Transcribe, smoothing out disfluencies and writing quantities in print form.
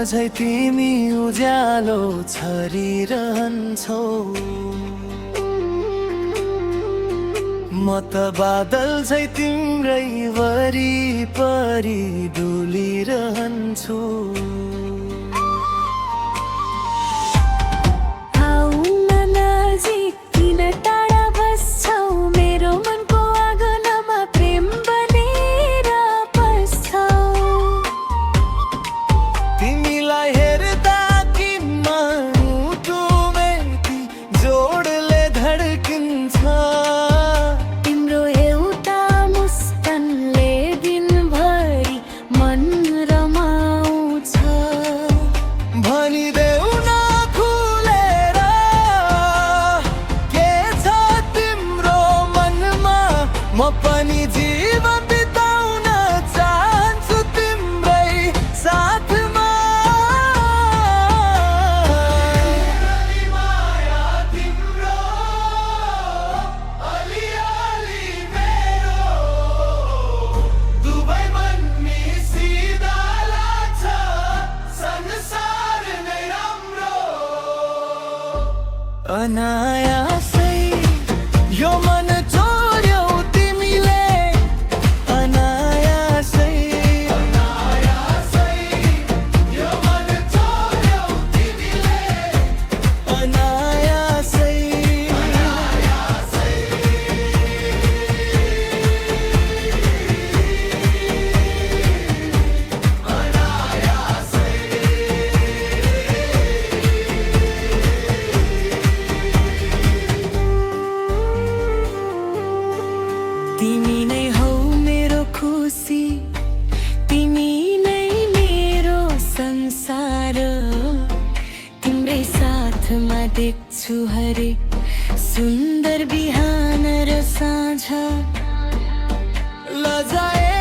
झै तिमी उज्यालो छरिरहन्छौ। म त बादल झै तिम्रै वरिपरि डुलिरहन्छु। म पनि जीवन बिताउन चाहन्छु तिम्रै साथमा। माया तिम्रो अलिअलि मेरो दुवै मन मिसिँदा लाग्छ संसार नै राम्रो। अनायासै यो मन तिमी नै हौ मेरो खुसी, तिमी नै मेरो संसार। तिम्रै साथमा देख्छु हरेक सुन्दर बिहान र साँझ। लजाए